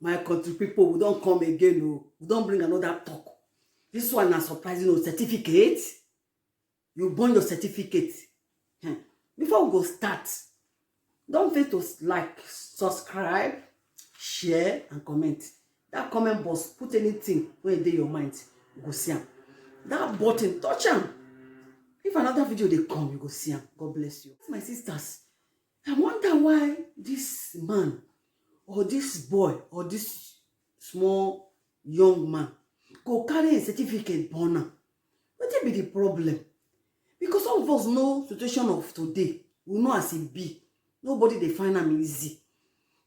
My country people, we don't come again. Oh. We don't bring another talk. This one is surprising. Certificate. You burn your certificate. Before we go start, don't forget to like, subscribe, share, and comment. That comment box, put anything where it in your mind. You go see them. That button, touch them. If another video they come, you go see them. God bless you. My sisters, I wonder why this man or this boy or this small young man go carry a certificate burner. What be the problem? Because some of us know situation of today. We know as it be. Nobody they find them easy.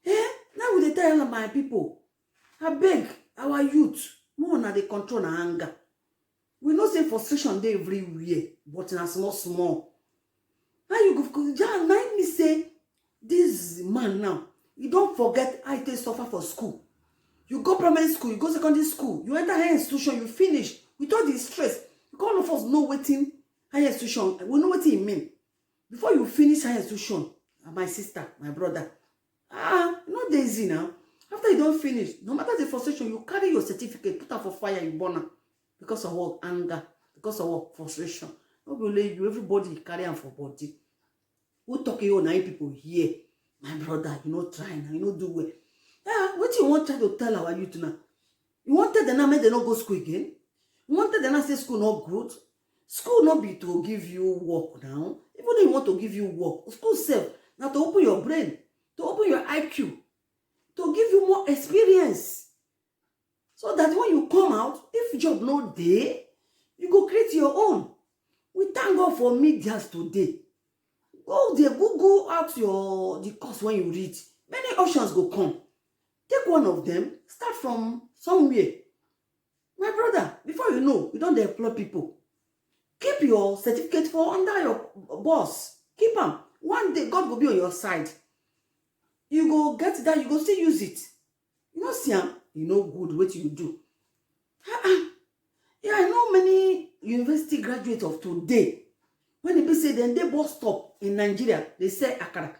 Now we dey tell my people, I beg our youth, more na the control na anger. We know say frustration dey everywhere, but na small. Now you go, yeah, now me say, this man now, you don't forget how they suffer for school. You go primary school, you go secondary school, you enter higher institution, you finish with all the stress. All of us know wetin higher institution, we know what it mean. Before you finish higher institution, my sister, my brother, not easy now. After you don't finish, no matter the frustration, you carry your certificate, put am for fire, you burn am. Because of what? Anger. Because of what? Frustration. Not only you, everybody carry am for body. Who talk you now people here? My brother, you not try now, you not do well. What you want try to tell our youth now? You wanted them now make them not go school again? You wanted them now say school not good? School not be to give you work now. Even though you want to give you work, school self now to open your brain, to open your IQ, to give you more experience. So that when you come out, if job no dey, you go create your own. We thank God for medias today. Go there, Google out the course when you read. Many options go come. Take one of them, start from somewhere. My brother, before you know, you don't employ people. Keep your certificate for under your boss. Keep them. One day, God will be on your side. You go get that, you go still use it. You know, see, you know good what you do. Yeah, I know many university graduates of today. When they say then they bus stop in Nigeria, they say akara.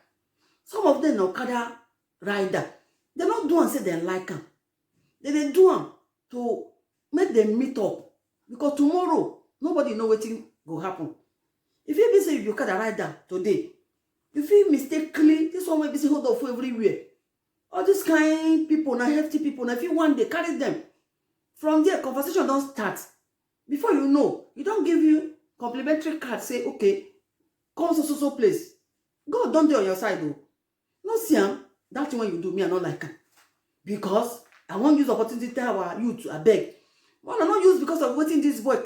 Some of them are okada rider. They don't do and say they like them. They do them to make them meet up. Because tomorrow, nobody know what will happen. If you be say you okada rider today, if you mistakenly, this one will be say hold up for everywhere. All these kind people, now hefty people, now if you one day carry them, from there, conversation don't start. Before you know, you don't give you complimentary card, say, okay, come so place. God don't do on your side though. No see that's when you do me, I not like him. Because I won't use opportunity to tell our youth, I beg. Well, I not use because of waiting this boy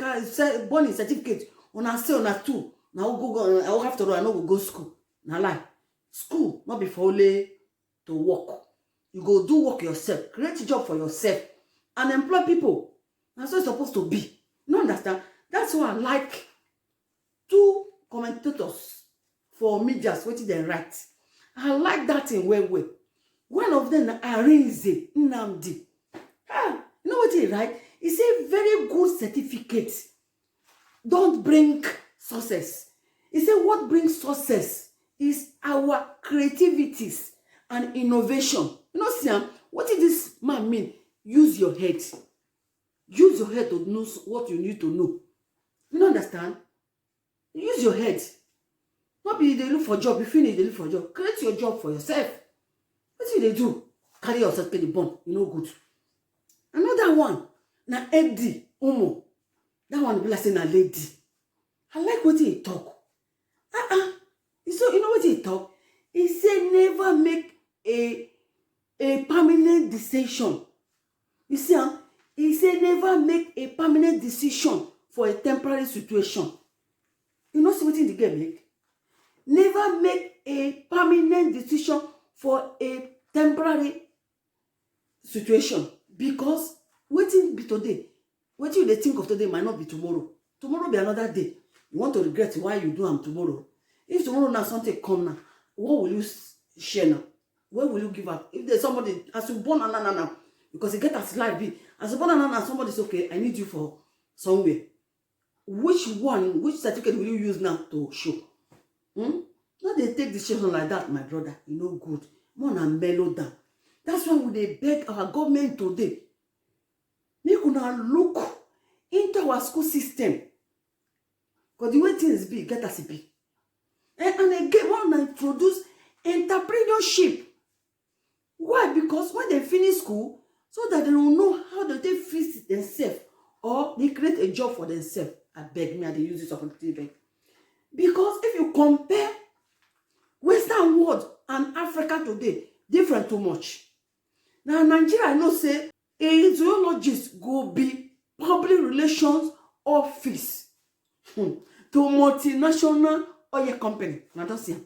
born in certificate. On a say on a two. Now go, I will have to I know go school. Now lie. School, not before only to work. You go do work yourself, create a job for yourself, and employ people. That's what it's supposed to be. You understand? That's why I like two commentators for media, what they write. I like that in well. One of them, Arinze Nnamdi. You know what he write? He say very good certificate. Don't bring success. He say what brings success is our creativities and innovation. You know, see, what did this man mean? Use your head. Use your head to know what you need to know. You understand? Use your head. Not be they look for job. You finish, they look for job. Create your job for yourself. What do they do? Carry yourself to the bone. You know good. Another one. Na Eddie Umo. That one be like saying a lady. I like what he talk. So you know what he talk? He said never make a permanent decision. You see, he said never make a permanent decision for a temporary situation. You know what the game make? Never make a permanent decision for a temporary situation. Because waiting be today, what you they think of today might not be tomorrow. Tomorrow be another day. You want to regret why you do them tomorrow. If tomorrow now something come now, what will you share now? Where will you give up? If there's somebody, as you born now, because you get as life be, as you born now, somebody's okay, I need you for somewhere. Which certificate will you use now to show? Now they take decision like that, my brother. You know good. More than mellow down. That's why we dey beg our government today. Make una look into our school system. Because the way things be, get as it be. And again, when I introduce entrepreneurship. Why? Because when they finish school, so that they don't know how they fix themselves or they create a job for themselves. I beg me, and they use this opportunity. Because if you compare Western world and Africa today, different too much. Now Nigeria, I know say a zoologist go be public relations office to multinational oil company. Now don't see.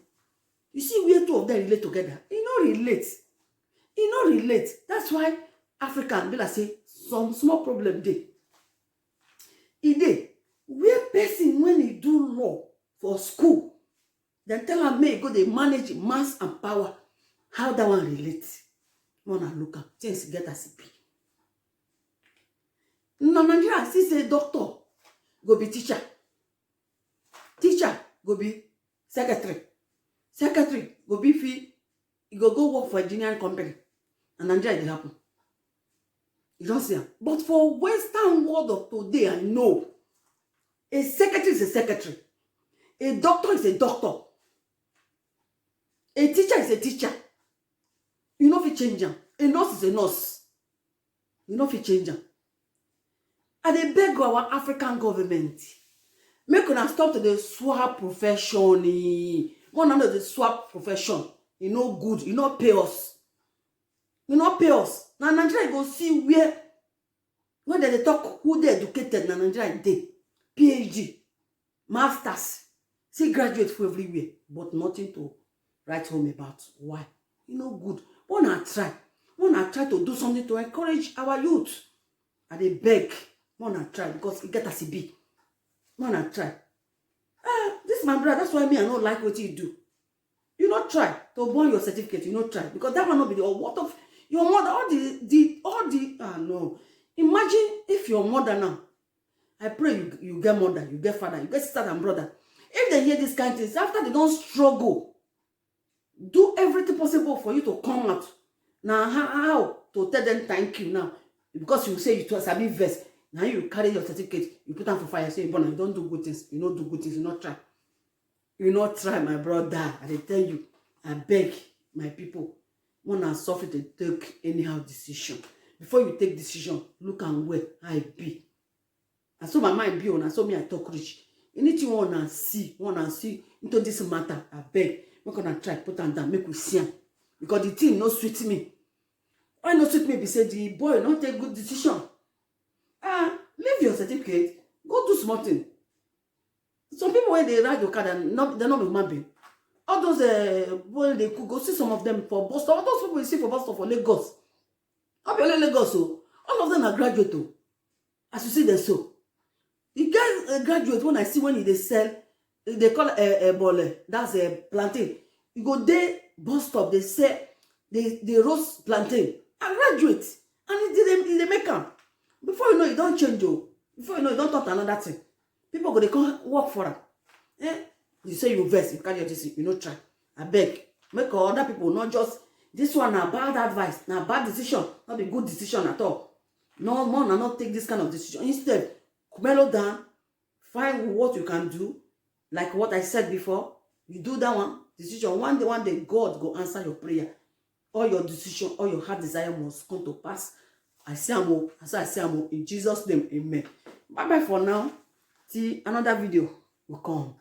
You see where two of them relate together. It no relate. It no relate. That's why African be like say some small problem dey. E dey where person when he do law for school, then tell am make go dey manage mass and power. How that one relate? Wanna look am things get as it be. Now Nigeria see say doctor go be teacher. Teacher go be secretary. Secretary go be fee. He go work for engineering company. And Nigeria, it happen. You don't see. But for Western world of today, I know a secretary is a secretary. A doctor is a doctor. A teacher is a teacher. You know if you change them. A nurse is a nurse. You know if you change them. And they beg our African government. Make una stop to the swap profession. One under the swap profession. You know good. You know pay us. You know pay us. Now Nigeria go see where when they talk who they educated na Nigeria dey. PhD, masters, see graduate for everywhere, but nothing to write home about. Why? You know good. Wanna try to do something to encourage our youth. And they beg, wanna try because it get as it be. Wanna try. This my brother. That's why me I don't like what you do. You not try to burn your certificate. You not try because that will not be the what of your mother. All the no. Imagine if your mother now. I pray you get mother, you get father, you get sister and brother. If they hear this kind of things, after they don't struggle, do everything possible for you to come out. Now how to tell them thank you now? Because you say you sabi verse. Now you carry your certificate, you put them for fire, say, you don't do good things, you don't do good things, you not try. You not try, my brother. I tell you, I beg my people, wanna suffer to take anyhow decision. Before you take decision, look and where I be. And so my mind be on, and so me I talk rich. Anything you wanna see into this matter, I beg. We're gonna try put them down, make we see them. Because the thing no sweet me. Why no sweet me? Be say the boy not take good decision. Leave your certificate, go do small thing. Some people when they ride your car, they're not human being. All those when they could go see some of them for bus stop. All those people you see for bus stop for Lagos. Not only Lagos, so all of them are graduate too. As you see them so. The guy graduate when I see when they sell, they call a bole. That's a plantain. You go there bus stop, they sell, they roast plantain. I graduate and they make them. Before you know, you don't change though. Before you know, you don't talk another thing. People go they come work for them. You say you vex, you carry your decision, you not try. I beg, make other people not just this one a bad advice, na bad decision, not a good decision at all. No more, not take this kind of decision. Instead, mellow down, find what you can do, like what I said before. You do that one decision. One day, God go answer your prayer. All your decision, all your heart desire must come to pass. I say amo, in Jesus' name, amen. Bye bye for now. See another video will come.